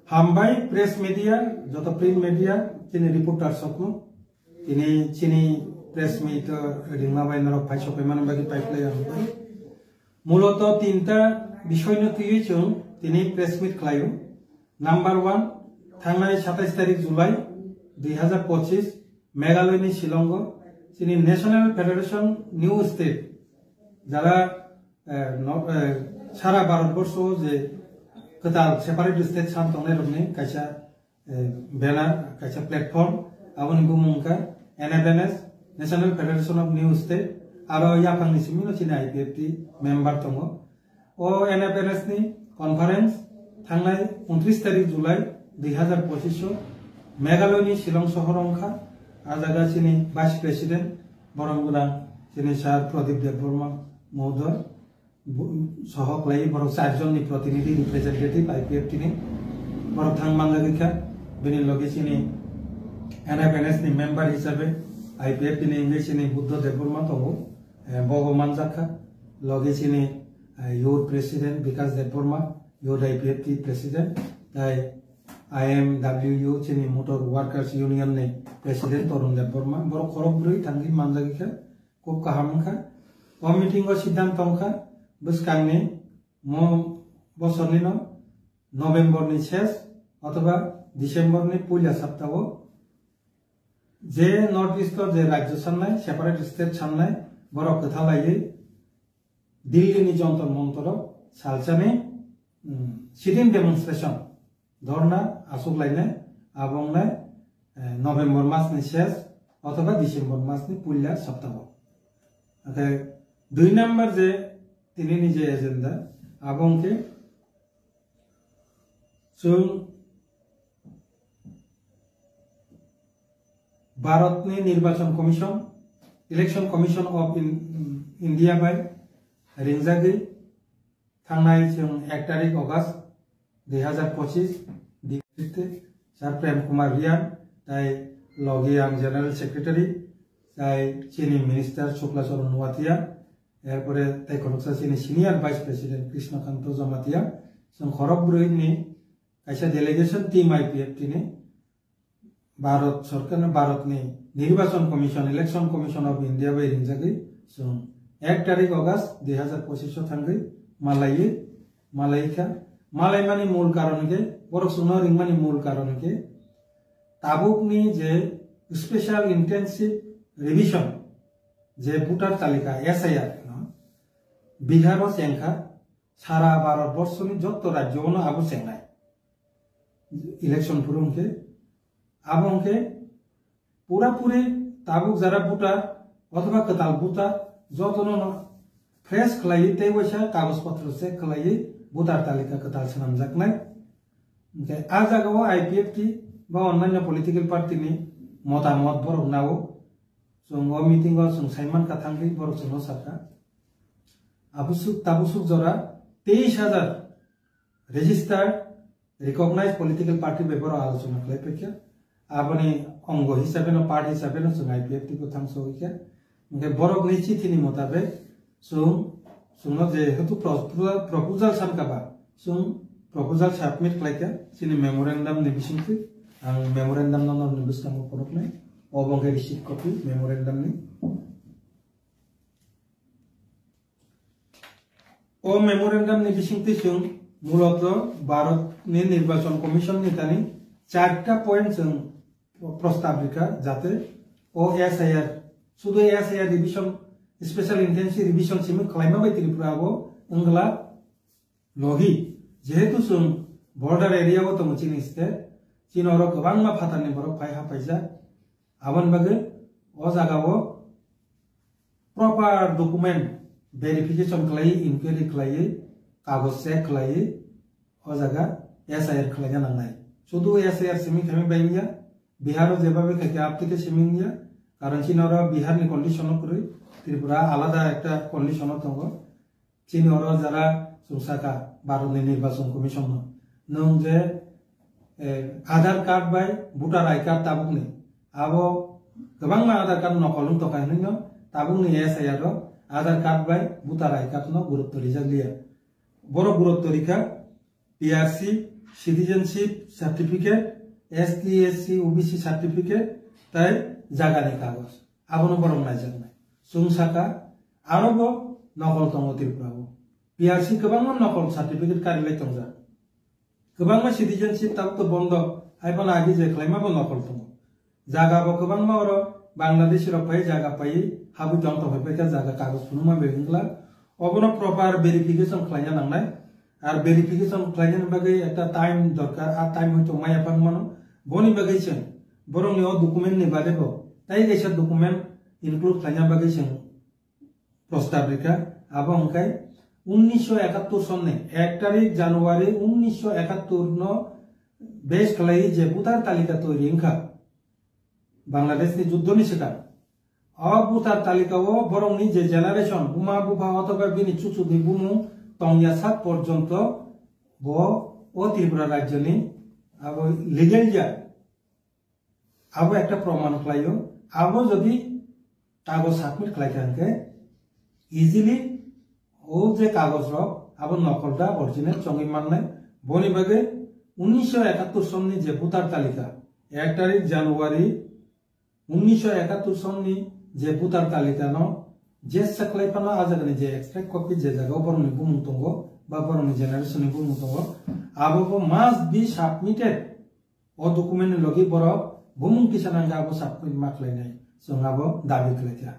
हामबाय press media जो print media चिनी रिपोर्टर सकनो चिनी प्रेस मीट रिंगमा बाइनरक फाइसो पेमान बागि पाइप्लाय हमबाय मूलत तीनटा विषय नथुयै जों दिनै प्रेस मीट खालायो। नम्बर 1 थांनाय 27 तारिख जुलाई 2025 मेघालयनि शिलंग चिनी नेशनल फेडरेशन न्यू स्टेट যারা সারা ভারতবর্ষ যে कताल सेपारेट स्टेट सान तंगनाय रखनि कायसा बैनर कायसा प्लेटफॉर्म आबनि बुमुंका NFNS national federation of new state आरो याफांनि सिमिनो चिना आईपीएफटी मेंबर दङ ओ एनएफएनएस नि कॉन्फ्रेंस थांनाय 29 तारिख जुलाई 2025 मेघालयनि शिलं सहरंखा आजागा चिनी वाइस प्रेसिडेंट बरंगुरा चिनी सार प्रदीप देबबर्मा महोदय सहकलाई बरक 4 जननि प्रतिनिधि रिप्रेजेंटेटिव आईपीएफटी नि बरक थांमांगागिखा बेनि लगे चिनी एनएफएनएस नि मेंबर हिसाबै आईपीएफटी नि इंग्लिश नि बुद्ध देबबर्मा दङ भगवान जाखा लगे चिनी यूथ प्रेसिडेंट विकास देबबर्मा यूथ आईपीएफटी प्रेसिडेंट आईएमडब्ल्यूयू चिनी मोटर वर्कर्स यूनियन नि प्रेसिडेंट तरुण देबबर्मा बरक खरगब्रै थांगि मानजागिखा खूब काहामखा ओ मीटिंग सिद्धांत तंखा बसकांनि बसरनि नवेम्बरनि शेष अथवा डिसेम्बरनि पहिला सप्ताहआव जे नर्थ ईस्ट जे राज्य साननाय सेपारेट स्टेट साननाय बरक खोथा लायै दिल्लीनि जंतर मंतराव सालसानि सिटिं डेमनस्ट्रेशन धरना आसुगलायनाय आबुंनाय नवेम्बर मासनि शेष अथवा डिसेम्बर मासनि पहिला सप्ताहआव ओमफ्राय 2 नम्बर जे दिनैनि जे एजेंडा आबुंके जों भारतनि निर्वाचन commission election commission of India बाय रिंजागै थांनाय जों 1 तारिख अगस्त 2025 डिस्ट्रिक्ट सार प्रेम कुमार रियान ताई लगे आं जनरल सेक्रेटारी ताई चीनी मिनिस्टर शुक्लाचरण नुवातिया एरपरे ताइकोनसा चिनी senior vice president Krishnakant Jamatia जों खरगब्रैनि कायसा डेलीगेशन टीम आईपीएफटी नि भारत सरकार भारतनि निर्वाचन commission election commission of India बाय रिंजागै जों 1 तारिख अगस्त 2025 थांगै मालायखा मालायमानि मूल कारण के बरक सुनो रिंगमानि मूल कारण के ताबुकनि जे स्पेशल इंटेंसिव रिविजन जे भोटार तालिका एसआईआर बिहार सेंखा सारा भारतवर्षनि जत राज्योनो आबो सेंनाय इलेक्शन फुरुंके आबोंके पूरा पूरी ताबुक जरा भोटार अथवा कताल भोटार जतनो फ्रेश खलायै ते वैसा कागज पत्र चेक खलायै भोटार तालिका कताल सनामजाकनाय ओमफ्राय आ जागायाव आईपीएफटी बा अन्यान्य पलिटिकल पार्टीनि मतामत बरक नाव जों मीटिंग जों साइमान काथांगै बरक जों साका आबुसुक ताबुसुक जरा 23,000 registered recognized political party before आलोचना खालायफैखा आबनि अंग हिसाबै पार्ट हिसाबै जों आईपीएफटी को थांसोखा ओमफ्राय बरक नि चिठिनि मुताबिक जों जे हेतु प्रपोजल सानकाबा जों प्रपोजल सबमिट खालायखा चिनि मेमोरेंडम नि बिसिंथि आं मेमोरेंडम नंनि बुस्थांखौ फरकनाय अबंगे रिसीव कपि मेमोरेंडम नि ओ मेमोरेंडम नि बिसिंथि जों मूलत भारतनि निर्वाचन कमिशन नि तानि 4टा पॉइंट जों प्रस्ताव लिखा जाते ओ एसआईआर सुदु SIR revision special intensive revision सिम खालायमा बायदिफ्राबो अंगला लगी जेहेतु जों बॉर्डर एरिया को दङ चिनि स्टेट चिनर गोबां मा फातानि बरक फायहा फायजा आबन बागे ओ जागावो प्रॉपर डॉक्यूमेंट वेरिफिकेशन खालाय इंक्वायरी खालाय कागज चेक खालाय ओ जागा एसआईआर खालायना नांनाय शुद्ध एसआईआर सिमी खालाय बायनिया बिहार जेबाबे खायके आपतिके सिमिनिया कारण चिनर बिहारनि कंडिशन करै त्रिपुरा आलादा একটা कंडिशन दङ चिनर जारा सुसाका भारतनि निर्वाचन कमिशन नों जे आधार कार्ड बाय भोटार आई कार्ड ताबुकनि आबो गोबां मा आधार कार्ड नकलुं तकायनो ताबुकनि एसआईआर आधार कार्ड बाय भोटार आई कार्ड न गुरुत्व रिजालिया बर गुरुत्व रिखा PRC citizenship certificate ST SC OBC certificate তাই জাগানি কাগজ আবনো বরং নাইজাক নাই সুংসাকা আরব নকল দङ त्रिपुराबो PRC गोबां नकल सार्टिफिकेट कारिलाय दंजा गोबां सिटिजेनशिप ताबो बन्द आइबाना आगि जे खालायमाबो नकल दङ जागाबो गोबां मावरो बांलादेश रफाय जागा पाई हाबु दं तो होयबाय जागा कागज फुनुमा बेंगला अबनो प्रपार वेरिफिकेशन खालायना नांनाय आर वेरिफिकेशन खालायनो बागै একটা टाइम दरकार आ टाइम हयतो माया पांमानो बनि बागै जों बरंनि ओ डकुमेन्ट नि बादेबो ताई गेसा डकुमेन्ट इनक्लुड खालायना बागै जों प्रस्ताव रेखा आबो अंकाय 1971 सननि 1 तारिख জানুয়ারি 1971 नो बेस खालाय जे भोटार तालिका तैरि इंखा बांलादेशनि युद्धनि सिगां भोटार तालिकाओ बरंनि जे जेनारेशन बुमा बुफा अथवा बिनि चुचुनि बुमु तंगिया सात पर्यन्त बो ओ त्रिपुरा राज्यनि आबो लिगेल जा आबो একটা प्रमाण खालायो आबो जदि कागज सबमिट खालायखांके इजिली ओ जे कागज रो आबो नकलदा अरिजिनल चंगि माननाय बनि बागे 1971 सननि जे भोटार तालिका 1 तारिख জানুয়ারি 1971 सननि जे भोटार तालिका नो जे सकलायफाना आजागनि जे एक्सट्रैक्ट कपि जे जागाव बरनि बुमु दंगो बा बरनि जेनारेशन नि बुमु दंगो आबो मास्ट बी सबमिटेड ओ डकुमेन्ट लगी बर बुमु किसानांगा आबो सबमिट माखलायनाय जोंहाबो दाबि खालायथा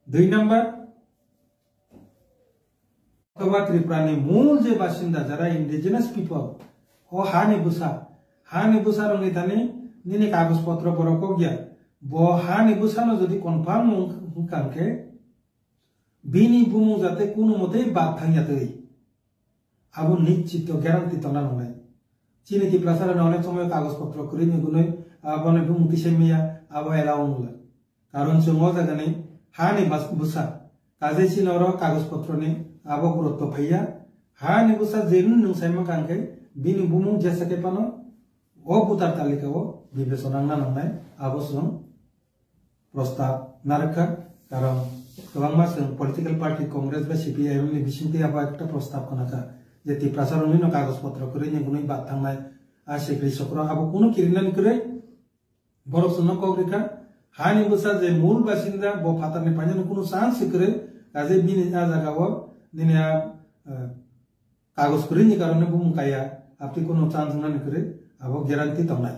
2 नम्बर अथवा त्रिपुरानि मूल जे बासिन्दा जारा इंडिजिनास पीपल ओ हानि बुसा रंनि थानि निनि कागज पत्र बरको गया बो हानि बुसानो जदि कन्फार्म हुकांके बिनि बुमु जाते कुनु मते बात थांयातै आबो निश्चित ग्यारान्टी तना नंनाय चिनि कि प्लासार अनेक समय कागज पत्र करिनि गुनै आबने बुमु तिसेमिया आबो एलाउंगला कारण जोंङो जागानि हानि बुसा काजे सिनर कागज पत्रनि आबो गुरुत्व फैया हानि बुसा जेनु नंसायमा कांके बिनि बुमु जेसाके पानो ओ भोटार तालिकाओ विवेचना नांनाय आबो जों प्रस्ताव नारका कारण गोबां मासों पलिटिकल पार्टी कांग्रेस बा CPIM नि बिसिंति आबा एकटा प्रस्ताव कनाका जे तिप्रासारनि न कागज पत्र करिनि गुनै बात थांनाय आ सेक्रेटारि सक्र आबो कुनु किरिनानि करे बरफ सुन कग्रिका हानि बुसा जे मूल बासिन्दा बो फातारनि पाइनो कुनु चान्स करे काजे बिनि आ जागाव निनिया कागज करिनि कारणे बुमुकाया आपति कुनु चान्स नानि करे आबो ग्यारान्टी तनाय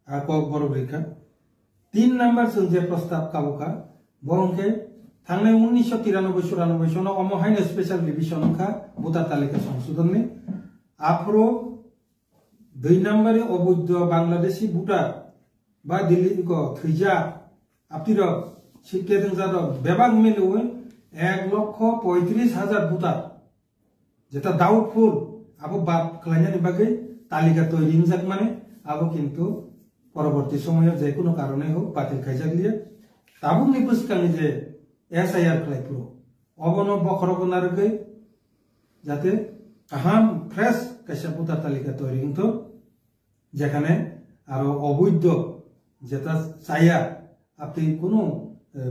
आ को बरफ रेखा 3 नम्बर जों जे प्रस्ताव काबुका बरंके थांनाय 1993-94 सनाव अमहायनो स्पेशल डिविजन का भोटार तालिका संशोधननि आफ्रो 2 नम्बरे अवैध बांग्लादेशी भोटार बा दिल्ली को थैजा आपतिर सिकेदों जादो बेबाग मिलुवे 1,35,000 भोटार जेता डाउटफुल आबो बात खालायनानि बागै तालिका तैरि जाक माने आबो किन्तु परवर्ती समय जे कोनो कारणे हो बातिल खायजागलिया ताबुनि बुसकानि जे SIR खालायफ्रो अबनो बखरबो नारगै जाते आहाम फ्रेश कैसा भोटार तालिका तैरि किन्तु जेखाने आरो अवैध जेता साया आपति कोनो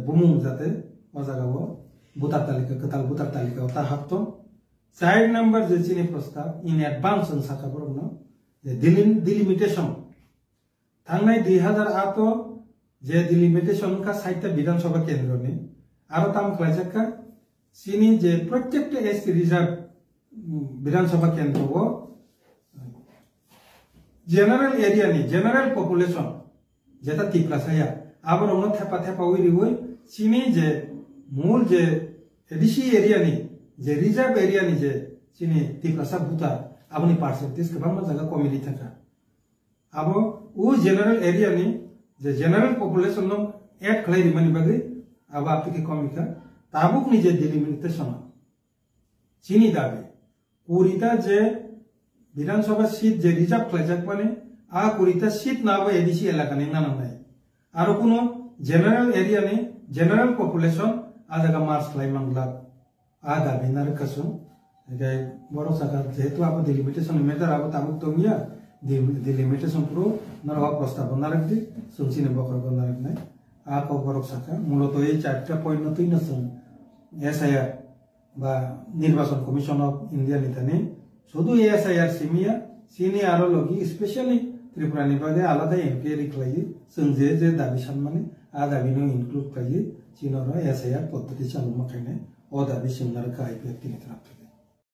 बुमु जाते अजागाबो भोटार तालिका कताल भोटार तालिका ता हाबतो 4 नम्बर जे चिनि प्रस्ताव इन एडभान्स जों साकाबरनो जे डिलिमिटेशन थांनाय 2008 जे डिलिमिटेशन का 60 विधानसभा केन्द्रनि आरो ताम खालायजाका सिनि जे प्रत्येकटा SC रिजर्व विधानसभा केन्द्रआव जनरल एरिया नि जनरल पपुलेशन जेता तिप्रासाया आबरनो थेपा उइरिवै सिनि जे मूल जे एडिसी एरिया नि जे रिजर्व एरिया नि जे सिनि तिप्रासा भोटार आबनि परसेंटेज गोबां जागा कमिटि थाका आबो उ जनरल एरिया नि जे जनरल पपुलेशन नो एड खालायरि मानि बागै आबा आपके कमिका ताबुक नि जे डिलिमिटेशन चिनि दाबे कुरिता जे विधानसभा सीट जे रिजर्व खालायजाक माने आ कुरिता सीट नाबो एडिसी एलाकानि नानांनाय आरो कुनो जनरल एरिया नि जनरल पपुलेशन आ जागा मार्च खालायमांगला आ दाबे नारकासु जे बरो साका जेतु आबो डिलिमिटेशन मेटर आबो ताबुक तंगिया डिलिमिटेशन प्रो नरवा प्रस्ताव नारकदि सुंसिने बखर नारकनाय आ को बरक साका मूলত এই চারটা পয়েন্ট নতুই নতুন SIR বা নির্বাচন কমিশন অফ ইন্ডিয়া নিতানে শুধু SIR সিমিয়া Sini aro logi especially Tripura ni bage alada inquiry khlai जों जे दाबि सानमाने आ दाबि नो इनक्लुड खायो चिनरो SIR पद्धति चालु मखायने ओ दाबि सोंनार गाय व्यक्ति नि तरफ